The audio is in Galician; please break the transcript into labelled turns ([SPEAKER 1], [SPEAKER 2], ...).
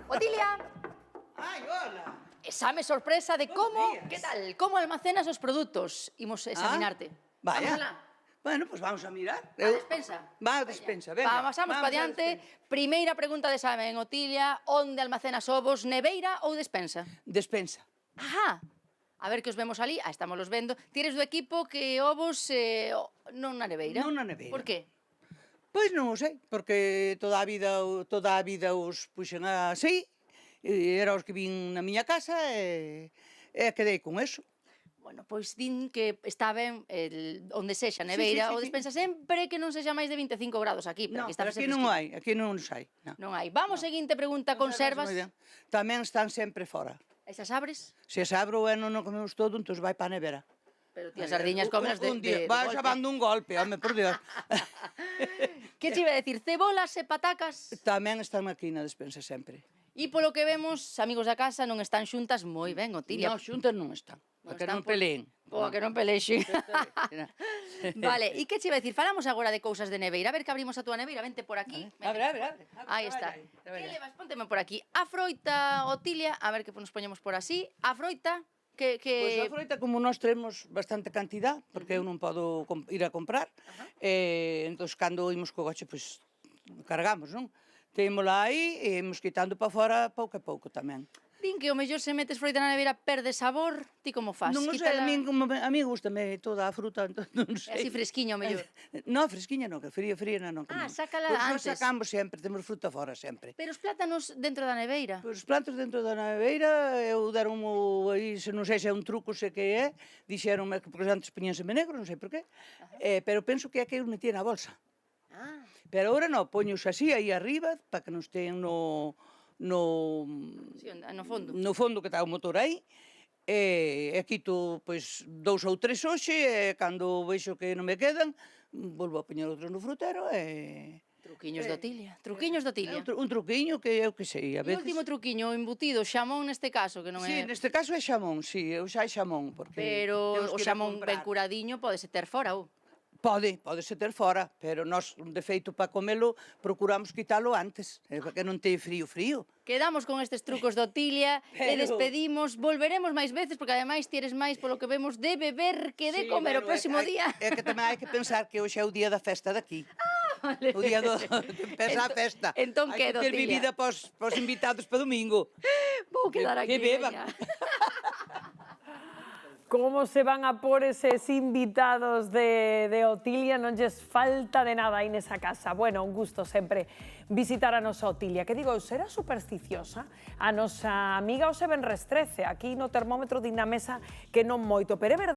[SPEAKER 1] Otilia,
[SPEAKER 2] Ai, hola.
[SPEAKER 1] exame sorpresa de
[SPEAKER 2] Buenos
[SPEAKER 1] como,
[SPEAKER 2] días.
[SPEAKER 1] que tal, como almacenas os produtos. Imos examinarte.
[SPEAKER 2] Vaya.
[SPEAKER 1] Vamos alá.
[SPEAKER 2] Bueno, pues vamos a mirar.
[SPEAKER 1] A despensa.
[SPEAKER 2] Va a despensa, venga.
[SPEAKER 1] Pasamos pa diante. Primeira pregunta de examen, Otilia, onde almacenas ovos, neveira ou despensa?
[SPEAKER 2] Despensa.
[SPEAKER 1] Ajá. A ver que os vemos ali. Estamos los vendo. Tires do equipo que ovos non na neveira.
[SPEAKER 2] Non na neveira.
[SPEAKER 1] Por qué?
[SPEAKER 2] Pois non o sei, porque toda a vida os puxen así, e era os que vin na miña casa e quedei con eso.
[SPEAKER 1] Bueno, pois din que está ben onde sexa neveira
[SPEAKER 2] sí,
[SPEAKER 1] ou
[SPEAKER 2] sí.
[SPEAKER 1] despensa sempre que non sexa máis de 25 grados aquí, pero
[SPEAKER 2] Non,
[SPEAKER 1] aquí está
[SPEAKER 2] pero aquí
[SPEAKER 1] fresquinho.
[SPEAKER 2] non hai, aquí non os hai.
[SPEAKER 1] Non hai. Vamos, seguinte pregunta, conservas.
[SPEAKER 2] Moi ben. Tamén están sempre fora.
[SPEAKER 1] Esas abres?
[SPEAKER 2] Se as abro e non o comemos todo, entón vai pa a nevera.
[SPEAKER 1] Pero ti as sardiñas comelas de
[SPEAKER 2] Un día,
[SPEAKER 1] golpe.
[SPEAKER 2] vai xabando un golpe, home, por Dios.
[SPEAKER 1] Que te iba a decir? Cebolas e patacas?
[SPEAKER 2] Tamén están aquí na despensa sempre.
[SPEAKER 1] E polo que vemos, amigos da casa non están xuntas moi ben, Otilia.
[SPEAKER 2] Non, xuntas non están. Porque non peleen.
[SPEAKER 1] Poa, que non pelexen. Vale, e que te iba a decir? Falamos agora de cousas de neveira. A ver que abrimos a túa neveira, vente por aquí.
[SPEAKER 2] Abre.
[SPEAKER 1] Aí está. Que levas? Pónteme por aquí. A froita, Otilia, a ver que nos poñemos por así. A froita,
[SPEAKER 2] Pois a froita, como nós temos bastante cantidad, porque eu non podo ir a comprar, entón, cando imos co coche, pois, cargamos, non? Témola aí e imos quitando para fora pouco a pouco tamén.
[SPEAKER 1] Din que o mellor se metes froita na neveira perde sabor. Ti como fas?
[SPEAKER 2] Non o sei, a mí gustame toda a fruta, entón, non sei.
[SPEAKER 1] Así fresquiña o mellor.
[SPEAKER 2] Non, fresquiña non, que fría non comemos.
[SPEAKER 1] sácala
[SPEAKER 2] Pois
[SPEAKER 1] antes.
[SPEAKER 2] nós sacamos sempre, temos fruta fora sempre.
[SPEAKER 1] Pero os plátanos dentro da neveira.
[SPEAKER 2] Pois os plantos dentro da neveira, eu deron aí, non sei se é un truco, se que é, dixeronme que porque antes poñíanseme negro, non sei por qué, pero penso que é que eu metía na bolsa.
[SPEAKER 1] Ah,
[SPEAKER 2] Pero agora non, poños así aí arriba, para que non estean
[SPEAKER 1] sí, no fondo.
[SPEAKER 2] no fondo que está o motor aí, e quito, pois, 2 ou 3 hoxe, e cando vexo que non me quedan, volvo a poñer outros no frutero, e...
[SPEAKER 1] Truquiños de Otilia. Truquiños de Otilia.
[SPEAKER 2] Un truquiño que eu que sei, a
[SPEAKER 1] E o
[SPEAKER 2] veces...
[SPEAKER 1] último truquiño, o embutido, xamón neste caso, que non
[SPEAKER 2] Sí,
[SPEAKER 1] é...
[SPEAKER 2] neste caso é xamón, sí, eu xa é xamón, porque...
[SPEAKER 1] Pero
[SPEAKER 2] temos
[SPEAKER 1] o
[SPEAKER 2] que ir a
[SPEAKER 1] xamón
[SPEAKER 2] comprar.
[SPEAKER 1] ben curadinho podese ter fora, ou?
[SPEAKER 2] Podese ter fora, pero nós, de feito, para comelo, procuramos quitalo antes, porque non te frío.
[SPEAKER 1] Quedamos con estes trucos de Otilia e despedimos. Volveremos máis veces, porque ademais ti eres máis, polo que vemos, de beber que de comer o próximo día.
[SPEAKER 2] É que tamén hai que pensar que hoxe é o día da festa daqui.
[SPEAKER 1] Vale.
[SPEAKER 2] O día de empezar a festa.
[SPEAKER 1] Entón
[SPEAKER 2] hai
[SPEAKER 1] quedo,
[SPEAKER 2] que ter
[SPEAKER 1] Otilia.
[SPEAKER 2] bebida pos invitados para domingo.
[SPEAKER 1] Vou quedar aquí,
[SPEAKER 2] Que beban.
[SPEAKER 1] veña.
[SPEAKER 3] Como se van a por eses invitados de Otilia, non lles falta de nada aí nesa casa. Bueno, un gusto sempre visitar a nosa Otilia. Que digo, será supersticiosa? A nosa amiga o se ben restrece, aquí no termómetro din na mesa que non moito, pero é verdade.